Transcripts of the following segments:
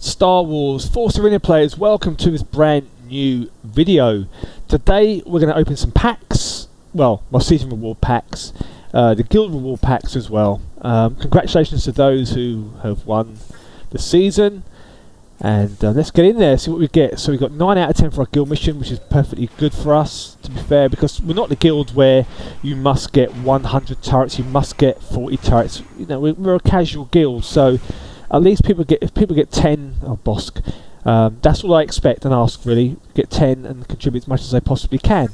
Star Wars Force Arena players, welcome to this brand new video. Today we're going to open some packs, well, my season reward packs, the guild reward packs as well. Congratulations to those who have won the season, and let's get in there, see what we get. So we've got 9 out of 10 for our guild mission, which is perfectly good for us, to be fair, because we're not the guild where you must get 100 turrets, you must get 40 turrets. You know, we're a casual guild, so at least if people get 10, oh Bosk, that's all I expect and ask really. Get 10 and contribute as much as they possibly can.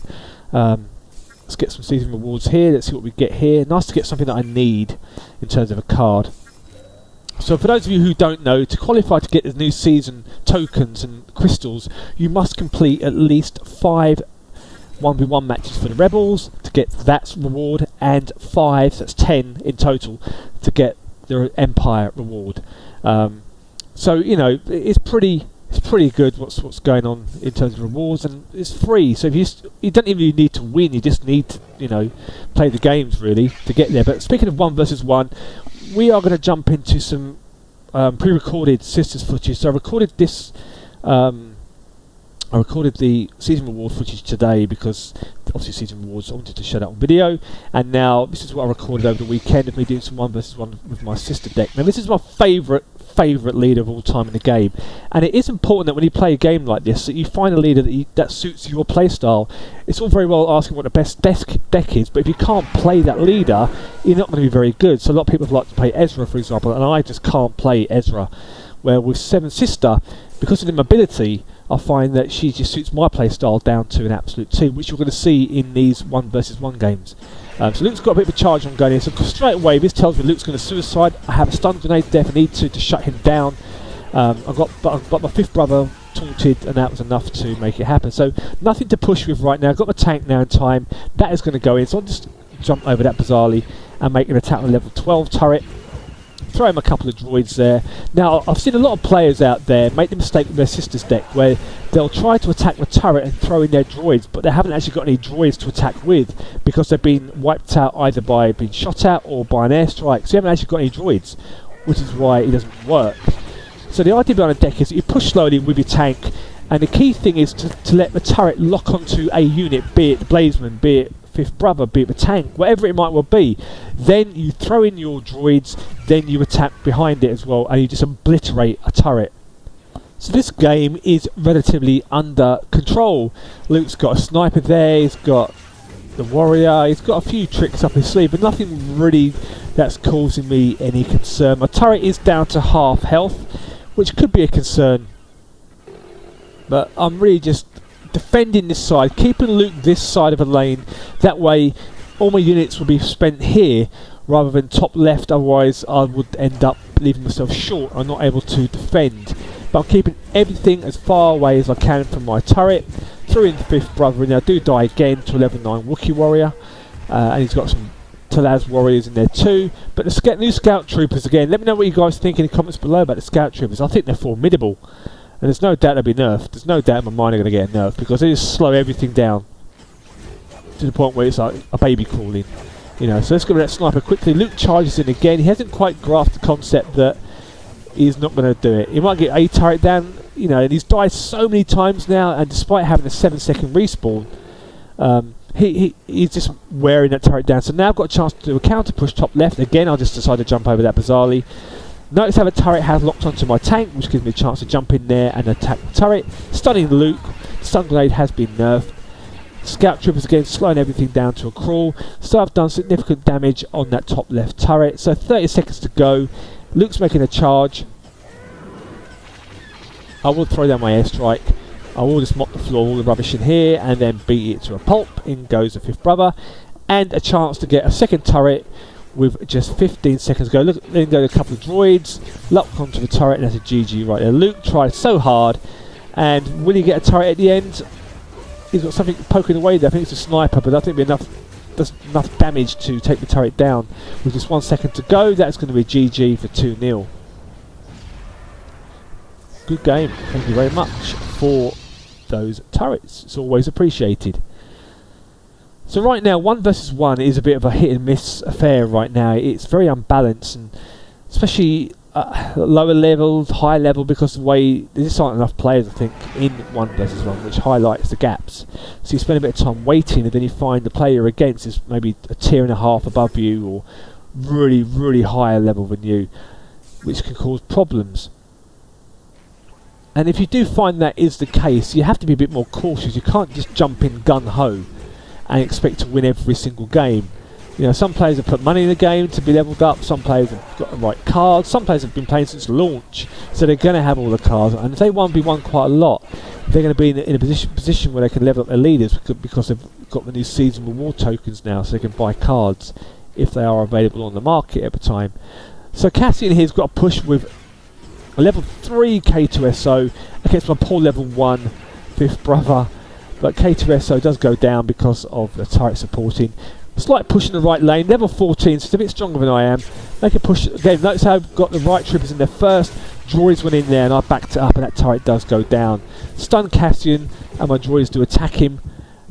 Let's get some season rewards here. Let's see what we get here. Nice to get something that I need in terms of a card. So for those of you who don't know, to qualify to get the new season tokens and crystals, you must complete at least 5 1v1 matches for the rebels to get that reward, and 5, so that's 10 in total, to get the Empire reward. So you know, it's pretty good what's going on in terms of rewards, and it's free. So if you don't even need to win, you just need to, you know, play the games really to get there. But speaking of 1 versus 1, we are going to jump into some pre-recorded sisters footage. So I recorded this. I recorded the season reward footage today because obviously season rewards, I wanted to show that on video, and now this is what I recorded over the weekend of me doing some 1 versus 1 with my sister deck. Now this is my favourite leader of all time in the game, and it is important that when you play a game like this that you find a leader that suits your playstyle. It's all very well asking what the best deck is, but if you can't play that leader, you're not going to be very good. So a lot of people like to play Ezra, for example, and I just can't play Ezra. Where with Seven Sister, because of the mobility, I find that she just suits my playstyle down to an absolute T, which you're going to see in these 1 versus 1 games. So Luke's got a bit of a charge on going in, so straight away this tells me Luke's going to suicide. I have a stun grenade there if I need to shut him down. I've got my 5th brother taunted, and that was enough to make it happen. So nothing to push with right now. I've got my tank now in time. That is going to go in, so I'll just jump over that bizarrely and make an attack on level 12 turret. Throw him a couple of droids there. Now I've seen a lot of players out there make the mistake with their sister's deck where they'll try to attack the turret and throw in their droids, but they haven't actually got any droids to attack with because they've been wiped out either by being shot at or by an airstrike, so you haven't actually got any droids, which is why it doesn't work. So the idea behind a deck is that you push slowly with your tank, and the key thing is to let the turret lock onto a unit, be it the Blazeman, be it 5th brother, be it the tank, whatever it might well be. Then you throw in your droids, then you attack behind it as well, and you just obliterate a turret. So this game is relatively under control. Luke's got a sniper there, he's got the warrior, he's got a few tricks up his sleeve, but nothing really that's causing me any concern. My turret is down to half health, which could be a concern, but I'm really just defending this side, keeping Luke this side of a lane. That way all my units will be spent here rather than top left, otherwise I would end up leaving myself short. I'm not able to defend, but I'm keeping everything as far away as I can from my turret. Threw in the 5th brother, and I do die again to a level 9 Wookiee warrior, and he's got some Talaz warriors in there too. But the new scout troopers, again, let me know what you guys think in the comments below about the scout troopers. I think they're formidable, and there's no doubt they'll be nerfed. There's no doubt in my mind they're going to get nerfed because they just slow everything down to the point where it's like a baby crawling, you know. So let's go with that sniper quickly. Luke charges in again. He hasn't quite grasped the concept that he's not going to do it. He might get a turret down, you know, and he's died so many times now, and despite having a 7-second respawn, he's just wearing that turret down. So now I've got a chance to do a counter push top left. Again, I'll just decide to jump over that bizarrely. Notice how the turret has locked onto my tank, which gives me a chance to jump in there and attack the turret. Stunning Luke. Stun grenade has been nerfed. Scout troopers again slowing everything down to a crawl. So I've done significant damage on that top left turret. So 30 seconds to go. Luke's making a charge. I will throw down my airstrike. I will just mop the floor, all the rubbish in here, and then beat it to a pulp. In goes the 5th brother, and a chance to get a second turret with just 15 seconds to go. Look, then go a couple of droids, lock onto the turret, and that's a GG right there. Luke tried so hard, and will he get a turret at the end? He's got something poking away there. I think it's a sniper, but I think there's enough damage to take the turret down. With just 1 second to go, that's going to be GG for 2-0. Good game. Thank you very much for those turrets. It's always appreciated. So right now 1 versus 1 is a bit of a hit and miss affair right now. It's very unbalanced, and especially lower levels, high level, because of the way there just aren't enough players, I think, in 1 versus 1, which highlights the gaps. So you spend a bit of time waiting, and then you find the player you're against is maybe a tier and a half above you, or really, really higher level than you, which can cause problems. And if you do find that is the case, you have to be a bit more cautious. You can't just jump in gun-ho and expect to win every single game. You know, some players have put money in the game to be leveled up, some players have got the right cards, some players have been playing since launch, so they're going to have all the cards, and if they won quite a lot, they're going to be in a position where they can level up their leaders because they've got the new season reward tokens now, so they can buy cards if they are available on the market at the time. So Cassian here's got a push with a level 3 K2SO against my poor level 1 fifth brother, but K2SO does go down because of the turret supporting. Slight push in the right lane, level 14, so it's a bit stronger than I am. Make a push again. Notice how I've got the right troopers in there first. Droids went in there and I backed it up, and that turret does go down. Stun Cassian, and my droids do attack him.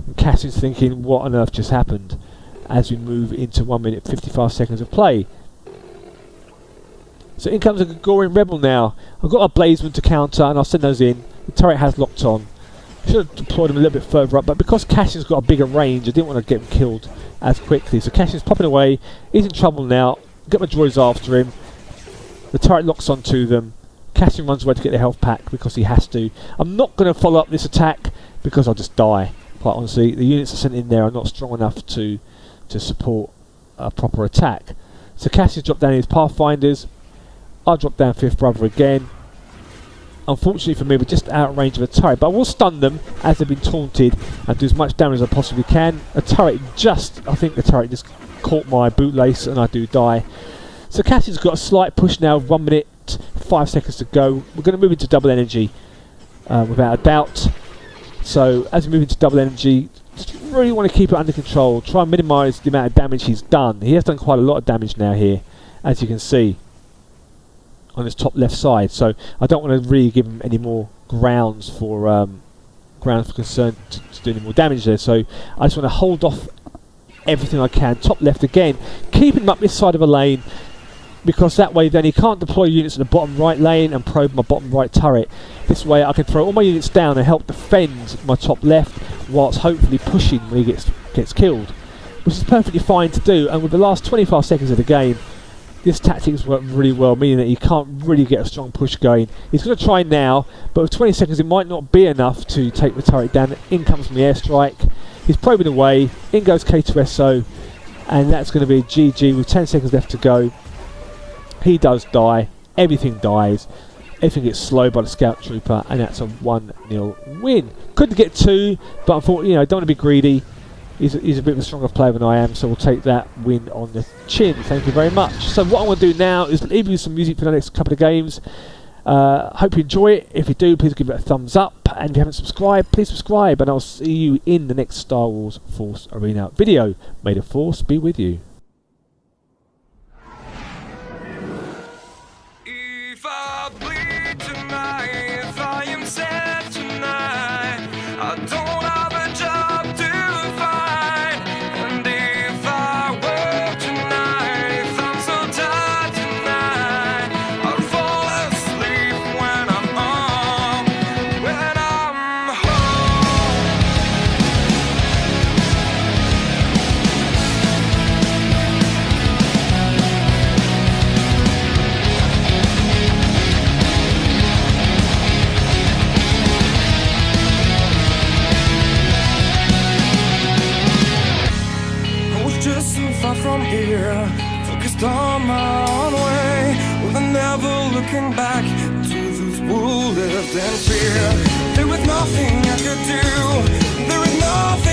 And Cassian's thinking, what on earth just happened? As we move into 1 minute 55 seconds of play. So in comes a Gregorian Rebel now. I've got a Blazeman to counter, and I'll send those in. The turret has locked on. Should have deployed him a little bit further up, but because Cassian's got a bigger range, I didn't want to get him killed as quickly. So Cassian's popping away. He's in trouble now. Get my droids after him. The turret locks onto them. Cassian runs away to get the health pack because he has to. I'm not going to follow up this attack because I'll just die. Quite honestly, the units are sent in there are not strong enough to support a proper attack. So Cassian's dropped down his Pathfinders. I'll drop down fifth brother again. Unfortunately for me, we're just out of range of a turret, but I will stun them as they've been taunted and do as much damage as I possibly can. I think the turret just caught my bootlace and I do die. So Cassian's got a slight push now, 1 minute 5 seconds to go. We're going to move into double energy without a doubt. So as we move into double energy, just really want to keep it under control. Try and minimise the amount of damage he's done. He has done quite a lot of damage now here, as you can see on his top left side, so I don't want to really give him any more grounds for concern to do any more damage there. So I just want to hold off everything I can. Top left again, keeping him up this side of a lane, because that way then he can't deploy units in the bottom right lane and probe my bottom right turret. This way I can throw all my units down and help defend my top left whilst hopefully pushing when he gets killed, which is perfectly fine to do. And with the last 25 seconds of the game, this tactic has worked really well, meaning that he can't really get a strong push going. He's going to try now, but with 20 seconds it might not be enough to take the turret down. In comes my airstrike. He's probing away. In goes K2SO, and that's going to be a GG with 10 seconds left to go. He does die. Everything dies. Everything gets slowed by the scout trooper, and that's a 1-0 win. Couldn't get 2, but unfortunately, don't want to be greedy. He's a bit of a stronger player than I am, so we'll take that win on the chin. Thank you very much. So what I'm going to do now is leave you some music for the next couple of games. Hope you enjoy it. If you do, please give it a thumbs up. And if you haven't subscribed, please subscribe. And I'll see you in the next Star Wars Force Arena video. May the Force be with you. If I bleed tonight, if I am sad tonight, I don't have a job to find. And if I work tonight, if I'm so tired tonight, I'll fall asleep when I'm home. Just so far from here, focused on my own way, with never looking back to those who lived in fear. There was nothing I could do, there was nothing